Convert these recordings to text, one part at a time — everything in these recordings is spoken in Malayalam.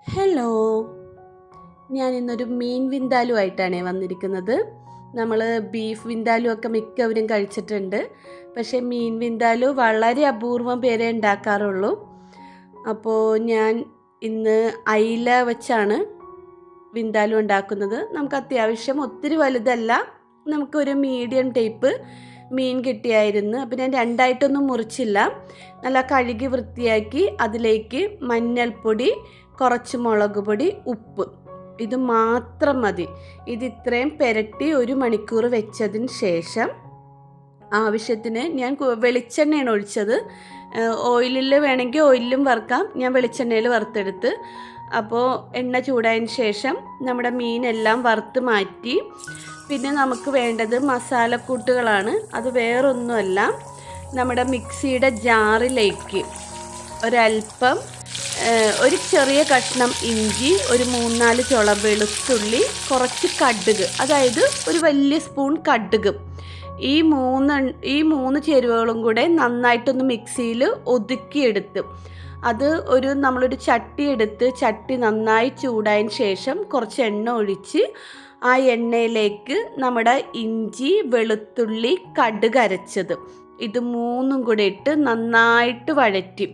ഹലോ, ഞാൻ ഇന്നൊരു മീൻ വിന്താലുമായിട്ടാണ് വന്നിരിക്കുന്നത്. നമ്മൾ ബീഫ് വിന്താലു ഒക്കെ മിക്കവരും കഴിച്ചിട്ടുണ്ട്. പക്ഷേ മീൻ വിന്താലു വളരെ അപൂർവം പേരെ ഉണ്ടാക്കാറുള്ളൂ. അപ്പോൾ ഞാൻ ഇന്ന് അയില വെച്ചാണ് വിന്താലു ഉണ്ടാക്കുന്നത്. നമുക്ക് അത്യാവശ്യം ഒത്തിരി വലുതല്ല, നമുക്കൊരു മീഡിയം ടൈപ്പ് മീൻ കിട്ടിയായിരുന്നു. അപ്പോൾ ഞാൻ രണ്ടായിട്ടൊന്നും മുറിച്ചില്ല. നല്ല കഴുകി വൃത്തിയാക്കി അതിലേക്ക് മഞ്ഞൾപ്പൊടി, കുറച്ച് മുളക് പൊടി, ഉപ്പ്, ഇത് മാത്രം മതി. ഇത് ഇത്രയും പുരട്ടി 1 മണിക്കൂർ വെച്ചതിന് ശേഷം ആവശ്യത്തിന് ഞാൻ വെളിച്ചെണ്ണയാണ് ഒഴിച്ചത്. ഓയിലിൽ വേണമെങ്കിൽ ഓയിലും വറുക്കാം, ഞാൻ വെളിച്ചെണ്ണയിൽ വറുത്തെടുത്ത്. അപ്പോൾ എണ്ണ ചൂടായതിന് ശേഷം നമ്മുടെ മീനെല്ലാം വറുത്ത് മാറ്റി. പിന്നെ നമുക്ക് വേണ്ടത് മസാലക്കൂട്ടുകളാണ്. അത് വേറൊന്നുമല്ല, നമ്മുടെ മിക്സിയുടെ ജാറിലേക്ക് ഒരൽപ്പം ഒരു ചെറിയ കഷ്ണം ഇഞ്ചി, ഒരു 3-4 ചുള വെളുത്തുള്ളി, കുറച്ച് കടുക്, അതായത് ഒരു വലിയ സ്പൂൺ കടുക്, ഈ മൂന്ന് ചേരുവകളും കൂടെ നന്നായിട്ടൊന്ന് മിക്സിയിൽ ഒതുക്കിയെടുത്ത് അത് നമ്മളൊരു ചട്ടി എടുത്ത് ചട്ടി നന്നായി ചൂടായതിന് ശേഷം കുറച്ച് എണ്ണ ഒഴിച്ച് ആ എണ്ണയിലേക്ക് നമ്മുടെ ഇഞ്ചി, വെളുത്തുള്ളി, കടുക് അരച്ചത്, ഇത് മൂന്നും കൂടെ ഇട്ട് നന്നായിട്ട് വഴറ്റി.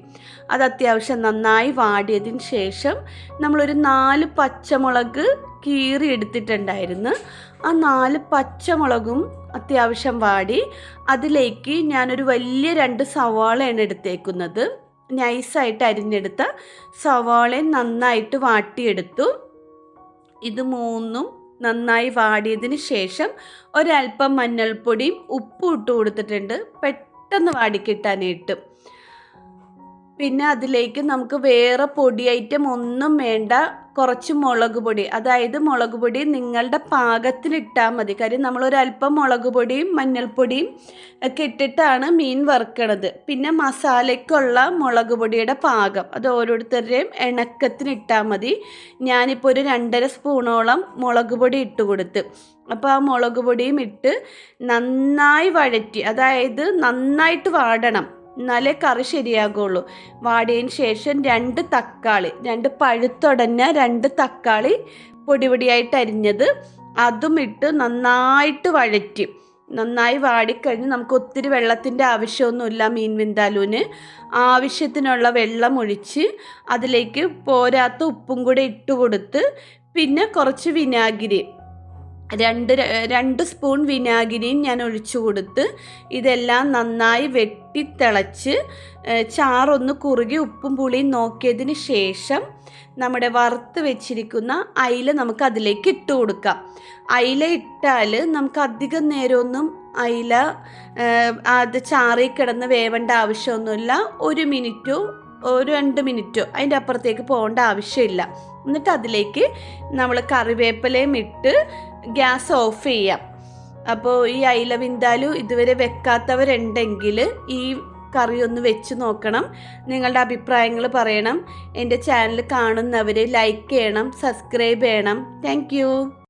അത് അത്യാവശ്യം നന്നായി വാടിയതിന് ശേഷം നമ്മളൊരു 4 പച്ചമുളക് കീറി എടുത്തിട്ടുണ്ടായിരുന്നു. ആ 4 പച്ചമുളകും അത്യാവശ്യം വാടി. അതിലേക്ക് ഞാനൊരു വലിയ 2 സവാളയാണ് എടുത്തേക്കുന്നത്. നൈസായിട്ട് അരിഞ്ഞെടുത്ത സവാളയും നന്നായിട്ട് വാട്ടിയെടുത്തു. ഇത് മൂന്നും നന്നായി വാടിയതിന് ശേഷം ഒരൽപ്പം മഞ്ഞൾപ്പൊടിയും ഉപ്പും ഇട്ട് കൊടുത്തിട്ടുണ്ട്, പെട്ടെന്ന് വാടിക്കിട്ടാനായിട്ട്. പിന്നെ അതിലേക്ക് നമുക്ക് വേറെ പൊടി ഐറ്റം ഒന്നും വേണ്ട. കുറച്ച് മുളക് പൊടി, അതായത് മുളക് പൊടി നിങ്ങളുടെ പാകത്തിന് ഇട്ടാൽ മതി. കാര്യം നമ്മളൊരൽപ്പം മുളക് പൊടിയും മഞ്ഞൾപ്പൊടിയും ഒക്കെ ഇട്ടിട്ടാണ് മീൻ വറുക്കണത്. പിന്നെ മസാലയ്ക്കുള്ള മുളക് പൊടിയുടെ പാകം അത് ഓരോരുത്തരുടെയും ഇണക്കത്തിന് ഇട്ടാൽ മതി. ഞാനിപ്പോൾ ഒരു 2.5 സ്പൂണോളം മുളക് പൊടി ഇട്ട് കൊടുത്ത്. അപ്പോൾ ആ മുളക് പൊടിയും ഇട്ട് നന്നായി വഴറ്റി, അതായത് നന്നായിട്ട് വാടണം, എന്നാലേ കറി ശരിയാകുള്ളൂ. വാടിയതിന് ശേഷം 2 തക്കാളി, 2 പഴുത്തുടഞ്ഞ 2 തക്കാളി പൊടി പൊടിയായിട്ട് അരിഞ്ഞത്, അതും ഇട്ട് നന്നായിട്ട് വഴറ്റി. നന്നായി വാടിക്കഴിഞ്ഞ് നമുക്ക് ഒത്തിരി വെള്ളത്തിൻ്റെ ആവശ്യമൊന്നുമില്ല. മീൻ വിന്താലുവിന് ആവശ്യത്തിനുള്ള വെള്ളം ഒഴിച്ച് അതിലേക്ക് പോരാത്ത ഉപ്പും കൂടെ ഇട്ട് കൊടുത്ത്, പിന്നെ കുറച്ച് വിനാഗിരി, 2 സ്പൂൺ വിനാഗിരിയും ഞാൻ ഒഴിച്ചു കൊടുത്ത് ഇതെല്ലാം നന്നായി വെട്ടിത്തിളച്ച് ചാറൊന്ന് കുറുകി ഉപ്പും പുളിയും നോക്കിയതിന് ശേഷം നമ്മുടെ വറുത്ത് വെച്ചിരിക്കുന്ന അയില നമുക്ക് അതിലേക്ക് ഇട്ട് കൊടുക്കാം. അയില ഇട്ടാൽ നമുക്ക് അധികം നേരമൊന്നും അയില അത് ചാറിൽ കിടന്ന് വേവേണ്ട ആവശ്യമൊന്നുമില്ല. 1 മിനിറ്റോ 2 മിനിറ്റോ അതിൻ്റെ അപ്പുറത്തേക്ക് പോകേണ്ട ആവശ്യമില്ല. എന്നിട്ട് അതിലേക്ക് നമ്മൾ കറിവേപ്പിലയും ഇട്ട് ഗ്യാസ് ഓഫ് ചെയ്യാം. അപ്പോൾ ഈ അയില വിന്താലു ഇതുവരെ വെക്കാത്തവരുണ്ടെങ്കിൽ ഈ കറി ഒന്ന് വെച്ച് നോക്കണം. നിങ്ങളുടെ അഭിപ്രായങ്ങൾ പറയണം. എൻ്റെ ചാനൽ കാണുന്നവർ ലൈക്ക് ചെയ്യണം, സബ്സ്ക്രൈബ് ചെയ്യണം. താങ്ക്